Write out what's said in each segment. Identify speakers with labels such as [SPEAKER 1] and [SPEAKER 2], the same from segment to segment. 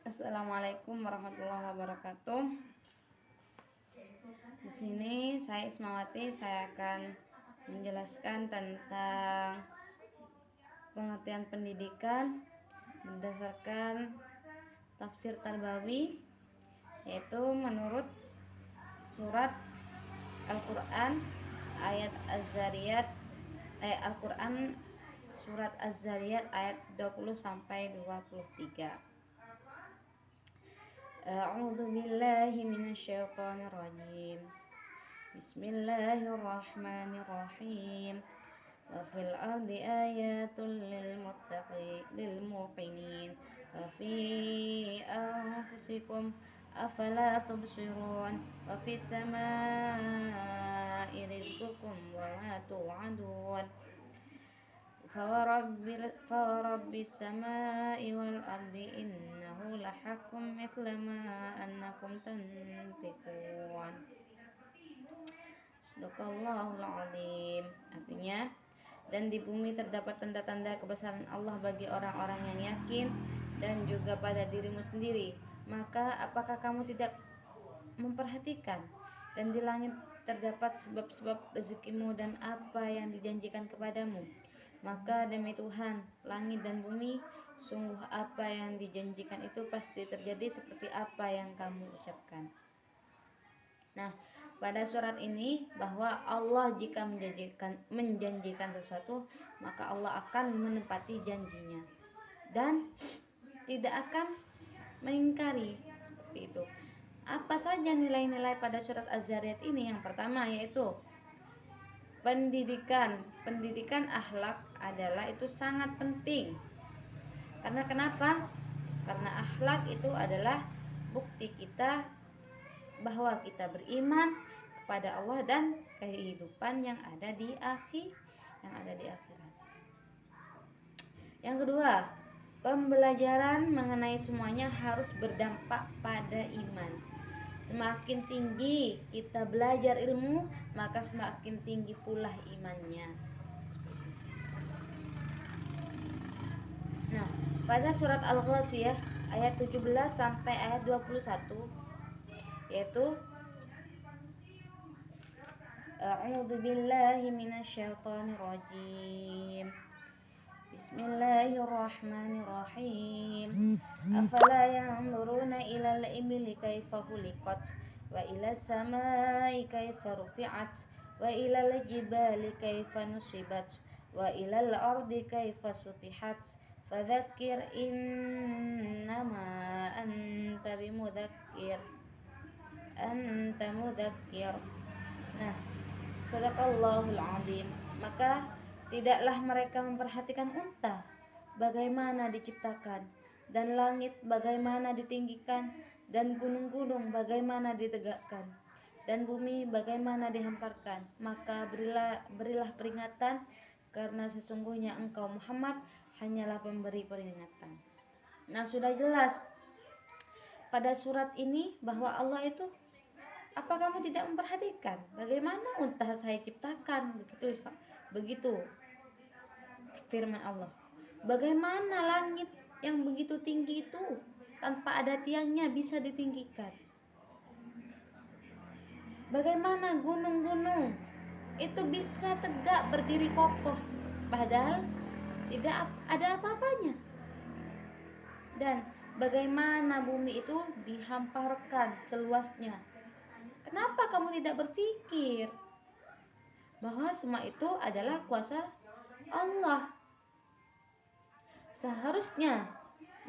[SPEAKER 1] Assalamualaikum warahmatullahi wabarakatuh. Di sini saya Ismawati, saya akan menjelaskan tentang pengertian pendidikan berdasarkan tafsir Tarbawi, yaitu menurut surat Al-Quran ayat Az-Zariyat Al-Quran surat Az-Zariyat ayat 20 sampai 23. A'udzu billahi minasyaitonir rajim. Bismillahirrahmanirrahim. Wa fil ardi ayatul lil muqinin wa fi anfusikum afala tubsirun wa fis samaa'i rizqukum wa ma tu'adun Fawarabbis samaa'i wal ardi innahu lahaqqun mithla ma annakum tantiqun. Sadaqallahul azim. Artinya, dan di bumi terdapat tanda-tanda kebesaran Allah bagi orang-orang yang yakin dan juga pada dirimu sendiri. Maka apakah kamu tidak memperhatikan? Dan di langit terdapat sebab-sebab rezekimu dan apa yang dijanjikan kepadamu. Maka demi Tuhan, langit dan bumi, sungguh apa yang dijanjikan itu pasti terjadi seperti apa yang kamu ucapkan. Nah, pada surat ini bahwa Allah jika menjanjikan sesuatu, maka Allah akan menepati janjinya dan tidak akan mengingkari, seperti itu. Apa saja nilai-nilai pada surat Az-Zariyat ini? Yang pertama yaitu pendidikan akhlak adalah itu sangat penting. Karena kenapa? Karena akhlak itu adalah bukti kita bahwa kita beriman kepada Allah dan kehidupan yang ada di akhirat. Yang kedua, pembelajaran mengenai semuanya harus berdampak pada iman. Semakin tinggi kita belajar ilmu, maka semakin tinggi pula imannya. Nah, pada surat Al-Ghasyiyah ayat 17 sampai ayat 21 yaitu A'udzu billahi minasyaitonir rajim. Bismillahirrahmanirrahim. Afala yanzuruna ilal ibli kaifa khuliqat wa ilas samai kaifa rufi'at wa ilal jibali kaifa nusibat wa ilal ardi kaifa sutihat fadzakir innama anta mudzakkir. Nah, sadaqallahul azim. Maka tidaklah mereka memperhatikan unta bagaimana diciptakan, dan langit bagaimana ditinggikan, dan gunung-gunung bagaimana ditegakkan, dan bumi bagaimana dihamparkan. Maka berilah peringatan, karena sesungguhnya engkau Muhammad hanyalah pemberi peringatan. Nah, sudah jelas pada surat ini bahwa Allah itu, apa kamu tidak memperhatikan bagaimana unta saya ciptakan? Begitu firman Allah. Bagaimana langit yang begitu tinggi itu tanpa ada tiangnya bisa ditinggikan? Bagaimana gunung-gunung itu bisa tegak berdiri kokoh padahal tidak ada apa-apanya? Dan bagaimana bumi itu dihamparkan seluasnya? Kenapa kamu tidak berpikir bahwa semua itu adalah kuasa Allah? Seharusnya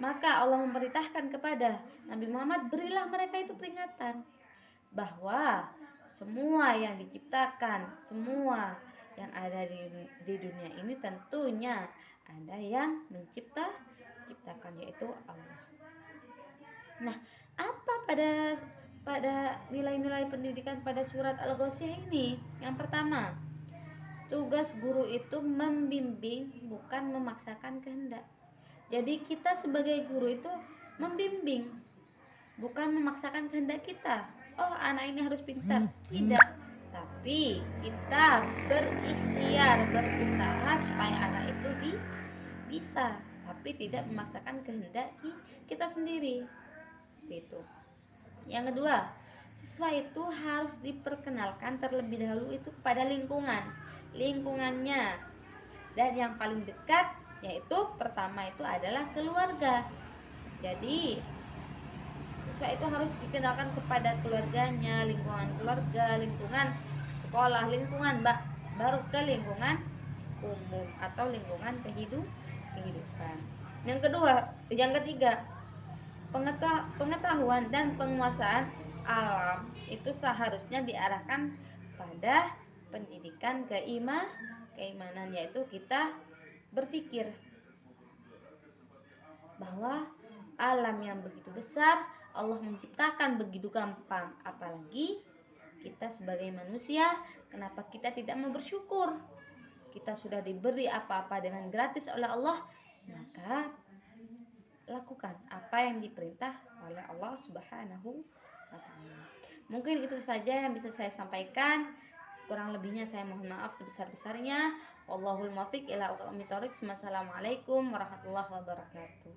[SPEAKER 1] maka Allah memerintahkan kepada Nabi Muhammad, berilah mereka itu peringatan bahwa semua yang diciptakan, semua yang ada di dunia ini tentunya ada yang menciptakan, yaitu Allah. Nah, apa pada nilai-nilai pendidikan pada surat Al-Ghasyiyah ini? Yang pertama, tugas guru itu membimbing, bukan memaksakan kehendak. Jadi kita sebagai guru itu membimbing, bukan memaksakan kehendak kita. Oh, anak ini harus pintar. Tidak. Tapi kita berikhtiar, berusaha supaya anak itu bisa, tapi tidak memaksakan kehendak kita sendiri. seperti itu. Yang kedua, siswa itu harus diperkenalkan terlebih dahulu itu kepada lingkungannya, dan yang paling dekat yaitu pertama itu adalah keluarga. Jadi siswa itu harus dikenalkan kepada keluarganya, lingkungan keluarga, lingkungan sekolah, lingkungan baru ke lingkungan umum atau lingkungan kehidupan. Yang ketiga, pengetahuan dan penguasaan alam itu seharusnya diarahkan pada pendidikan keimanan, yaitu kita berpikir bahwa alam yang begitu besar Allah menciptakan begitu gampang, apalagi kita sebagai manusia, kenapa kita tidak mau bersyukur? Kita sudah diberi apa-apa dengan gratis oleh Allah, maka lakukan apa yang diperintah oleh Allah Subhanahu wa taala. Mungkin itu saja yang bisa saya sampaikan. Kurang lebihnya saya mohon maaf sebesar-besarnya. Wallahul muwaffiq ila aqwamit thoriq. Wassalamualaikum warahmatullahi wabarakatuh.